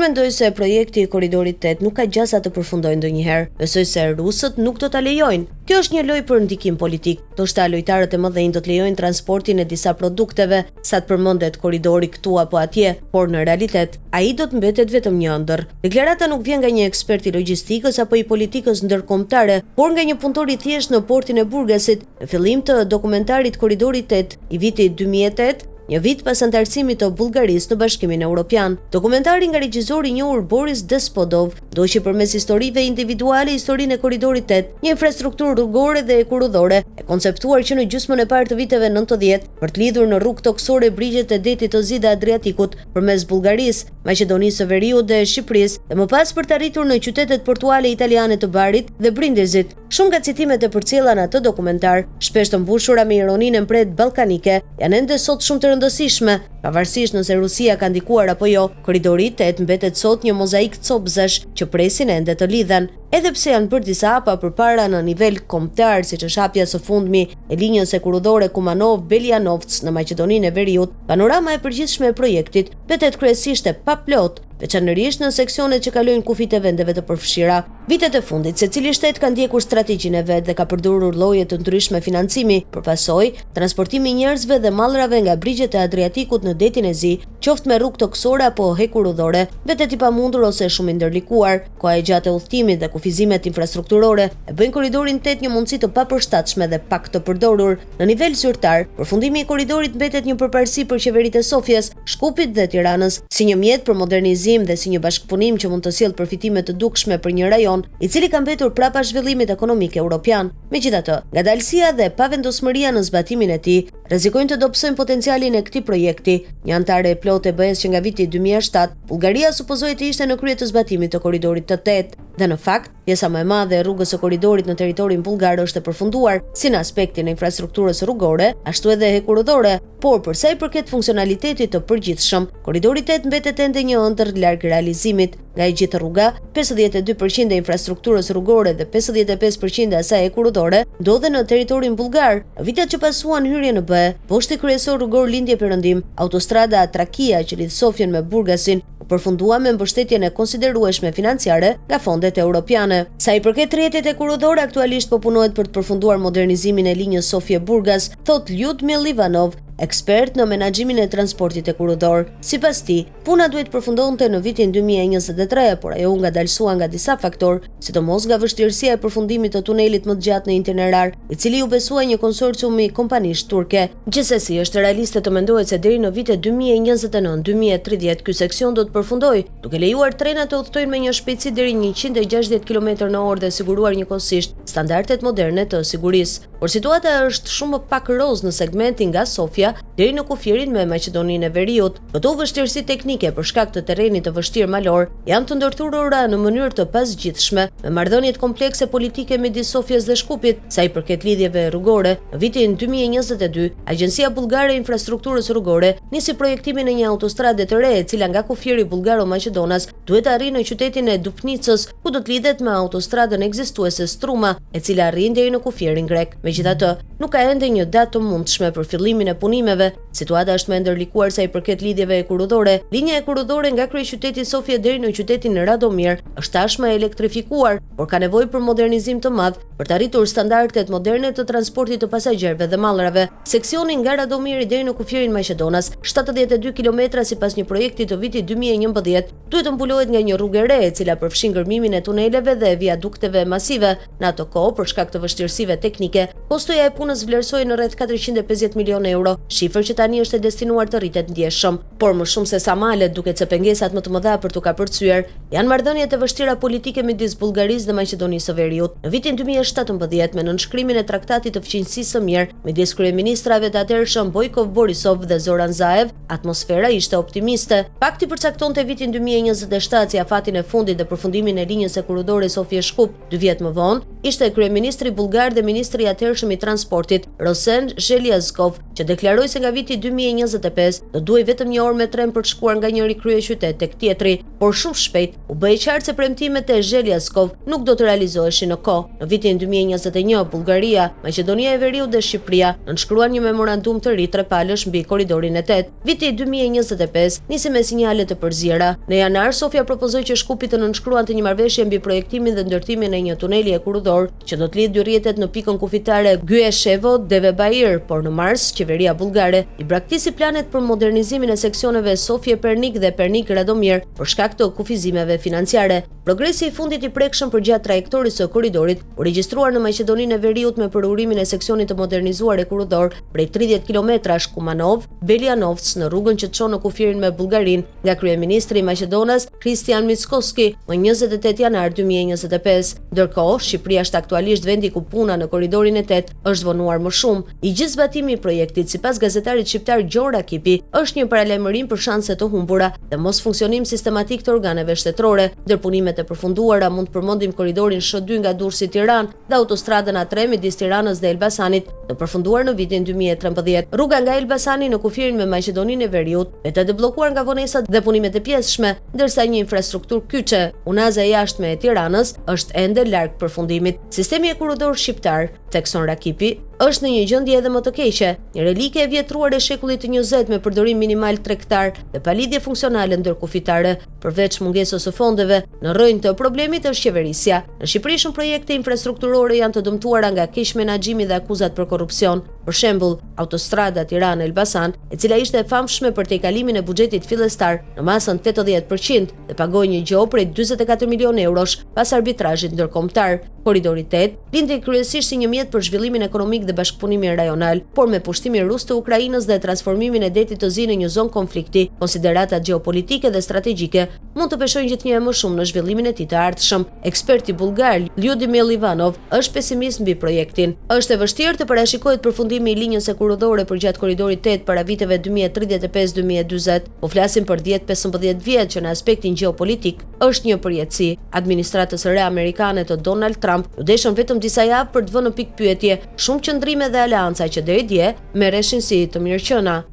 Unë mendoj se projekti i korridorit 8 nuk ka gjasa të përfundojë ndonjëherë. Besoj se rusët nuk do ta lejojnë. Kjo është një lojë për ndikim politik. Ndoshta lojtarët e mëdhenj do të lejojnë transportin e disa produkteve, sa të përmendet korridori këtu apo atje, por në realitet ai do të mbetet vetëm një ëndër. Deklarata nuk vjen nga një ekspert i logjistikës apo i politikës ndërkombëtare, por nga një punëtor i thjeshtë në portin e Burgasit, në fillim të dokumentarit Korridori 8 i vitit 2008. Një vit pas antarësimit të Bullgarisë në Bashkimin Evropian. Dokumentari nga regjizori i njohur Boris Despodov ndoqi përmes historive individuale historinë e korridorit 8, një infrastrukturë rrugore dhe ekurudhore e konceptuar që në gjysmën e parë të viteve 90 për të lidhur në rrugë toksore brigjet e detit të zi dhe Adriatikut përmes Bullgarisë, Maqedonisë së Veriut dhe Shqipërisë, dhe më pas për të arritur në qytetet portuale italiane të Barit dhe Brindizit. Shumë nga citimet e përcjella në atë dokumentar, shpesh të mbushura me ironinë e mpret ballkanike, janë ende sot shumë të rëndësishme, pavarësisht nëse Rusia ka ndikuar apo jo. Korridori 8 mbetet sot një mozaik copëzash që presin ende të lidhen. Edhe pse janë bërë disa hapa përpara në nivel kombëtar, siç është hapja së fundmi e linjës ekurudhore Kumanov-Belianovc në Maqedoninë e Veriut, panorama e përgjithshme e projektit mbetet kryesisht e paplot, veçanërisht në seksionet që kalojnë kufit e vendeve të përfshira. Vitet e fundit, secili shtet ka ndjekur strategjinë e vet dhe ka përdorur lloje të ndryshme financimi, për pasojë transportimi njerëzve dhe mallrave nga brigjet e Adriatikut në detin e zi, qoftë me rrugë toksore apo hekurudhore, mbetet i pamundur ose shumë i ndërlikuar. Koha e gjatë e udhëtimit dhe kufizimet infrastrukturore e bëjnë korridorin 8 një mundësi të papërshtatshme dhe pak të përdorur. Në nivel zyrtar, përfundimi i korridorit mbetet një përparësi për qeveritë e Sofjas, Shkupit dhe Tiranës, si një mjet për modernizim dhe si një bashkëpunim që mund të sjellë përfitime të dukshme për një rajon i cili ka mbetur prapa zhvillimit ekonomik evropian. Megjithatë, ngadalësia dhe pavendosmëria në zbatimin e tij rrezikojnë të dobësojnë potencialin e këtij projekti. Një antare e plotë e BE-s që nga viti 2007, Bullgaria supozohej të ishte në krye të zbatimit të korridorit të 8, dhe në fakt, pjesa më e madhe e rrugës së korridorit në territorin bullgar është e përfunduar, si në aspektin e infrastrukturës rrugore, ashtu edhe hekurudhore, por për sa i përket funksionalitetit të përgjithshëm, korridori 8 mbetet ende një ëndër larg realizimit. Nga e gjithë rruga, 52% e infrastrukturës rrugore dhe 55% e asaj hekurudhore ndodhen në territorin bullgar. Në vitet që pasuan hyrje në BE, poshti kryesor rrugor lindje-perëndim, autostrada Trakia që lidh Sofjen me Burgasin, u përfundua me mbështetjen e konsiderueshme financiare nga fondet europiane. Sa i përket rrjetit hekurudhor, aktualisht po punohet për të përfunduar modernizimin e linjës Sofje-Burgas, thot Lyudmil Ivanov, ekspert në menaxhimin e transportit hekurudhor. Sipas tij, puna duhet përfundonte në vitin 2023, por ajo ngadalësua nga disa faktorë, sidomos nga vështirësia e përfundimit të tunelit më të gjatë në itinerar, i cili u besua një konsorcium i kompanish turke. Gjithsesi, është realiste të mendohet se deri në vitet 2029-2030 ky seksion do të përfundojë, duke lejuar trenat të udhtojnë me një shpejtësi deri 160 km/h dhe siguruar njëkohësisht standardet moderne të sigurisë. Por situata është shumë pak roz në segmentin nga Sofja deri në kufirin me Maqedoninë e Veriut. Këto vështirësi teknike për shkak të terrenit të vështirë malor janë të ndërthurura në mënyrë të pasgjithshme me marrëdhëniet komplekse politike midis Sofjes dhe Shkupit. Sa i përket lidhjeve rrugore, në vitin 2022, Agjencia Bullgare e Infrastrukturës Rrugore nisi projektimin e një autostrade të re, e cila nga kufiri bullgaro-maqedonas duhet të arrijë në qytetin e Dupnicës, ku do të lidhet me autostradën ekzistuese Struma, e cila arrin deri në kufirin grek. Megjithatë, nuk ka ende një datë të mundshme për fillimin e punimeve. Situata është më ndërlikuar sa i përket lidhjeve hekurudhore. Linja hekurudhore nga kryeqyteti Sofia deri në qytetin Radomir është tashmë elektrifikuar, por ka nevojë për modernizim të madh për të arritur standardet moderne të transportit të pasagjerëve dhe mallrave. Seksioni nga Radomiri deri në kufirin Maqedonas, 72 km sipas një projekti të vitit 2011, duhet të mbulohet nga një rrugë e re, e cila përfshin ngërmimin e tuneleve dhe viadukteve masive. Në ato kohë, për shkak të vështirësive teknike, kostoja e punës vlerësohej në rreth 450 milionë euro, shifër që tani është e destinuar të rritet ndjeshëm. Por më shumë se sa malet, duket se pengesat më të mëdha për t'u kapërcyer janë marrëdhëniet e vështira politike midis Bullgarisë dhe Maqedonisë së Veriut. Në vitin 2017, me nënshkrimin e traktatit të fqinjësisë së mirë midis kryeministrave të atëhershëm Bojkov Borisov dhe Zoran Zaev, atmosfera ishte optimiste. Pakti përcaktonte vitin 2027 si afatin e fundit dhe përfundimin e linjës hekurudhore Sofje-Shkup. 2 vjet më vonë, ishte kryeministri bullgar dhe ministri i atëhershëm i transportit Rosen Zhelyazkov, që deklaroi se nga viti 2025 do duhej vetëm një orë me tren për të shkuar nga njëri kryeqytet tek tjetri. por shumë shpejt u bë qartë se premtimet e Zhelyazkov nuk do të realizoheshin në kohë. Në vitin 2021, Bullgaria, Maqedonia e Veriut dhe Shqipëria nënshkruan një memorandum të ri trepalësh mbi korridorin e 8. Viti 2025 nisi me sinjale të përziera. Në janar, Sofia propozoi që Shkupi të nënshkruante një marrëveshje mbi projektimin dhe ndërtimin e një tuneli e kurridor që do të lidhë dy rrjetet në pikën kufitare Gyeshevo-Devebajir, por në mars qeveria bullgare i braktisi planet për modernizimin e seksioneve Sofje-Pernik dhe Pernik-Radomir për shkak të kufizimeve financiare. Progresi i fundit i prekshëm përgjatë trajektorisë së korridorit u regjistruar në Maqedoninë e Veriut me përurimin e seksionit të modernizuar e kurridor prej 30 kilometrash Kumanov-Belianovc në rrugën që çon në kufirin me Bullgarinë nga kryeministri i Maqedonas Kristian Mickoski më 28 janar 2025. Ndërkohë, Shqipëria është aktualisht vendi ku puna në korridorin e 8 është vonuar më shumë. I gjithë zbatimi i projektit, sipas gazetarit shqiptar Gjor Rakipi, është një paralajmërim për shanse të humbura dhe mos funksionim sistematik të organeve shtetërore. Ndërpunimet e përfunduara mund të përmendim korridorin Sh2 nga Durrësi Tiranë dhe autostradën A3 midis Tiranës dhe Elbasanit, të përfunduar në vitin 2013. Rruga nga Elbasani në kufirin me Maqedoninë e Veriut vetë deblokuar nga vonesat dhe punimet e pjesshme, ndërsa një infrastrukturë kyçe, unaza e jashtme e Tiranës, është ende larg përfundimit. Sistemi e kurridor shqiptar, thekson Rakipi, është në një gjendje edhe më të keqe, një relike e vjetruar e shekullit të 20 me përdorim minimal tregtar dhe pa lidhje funksionale ndërkufitare. Përveç mungesës së fondeve, në rrënjë të problemit është qeverisja. Në Shqipëri shumë projekte infrastrukturore janë të dëmtuara nga keq menaxhimi dhe akuzat për korrupsion. Për shembull, autostrada Tiranë-Elbasan, e cila ishte e famshme për tejkalimin e buxhetit fillestar në masën 80% dhe pagoi një gjob prej 44 milionë eurosh pas arbitrazhit ndërkombëtar. Korridori 8 lindi kryesisht si një mjet për zhvillimin ekonomik dhe bashkëpunimin rajonal, por me pushtimin rus të Ukrainës dhe transformimin e detit të zi në një zonë konflikti, konsideratat gjeopolitike dhe strategjike mund të peshojnë gjithnjë më shumë në zhvillimin e tij të ardhshëm. Eksperti bullgar Lyudmil Ivanov është pesimist mbi projektin. Është e vështirë të parashikohet përfundimi i linjës së kurridore përgjatë korridorit 8 para viteve 2035-2040. Po flasim për 10-15 vjet që në aspektin gjeopolitik është një përjetësi. Administratës së re amerikane të Donald Trump u deshën vetëm disa javë për të vënë në pikë pyetje shumë qëndrime dhe aleanca që deri dje merreshin si të mirëqëna.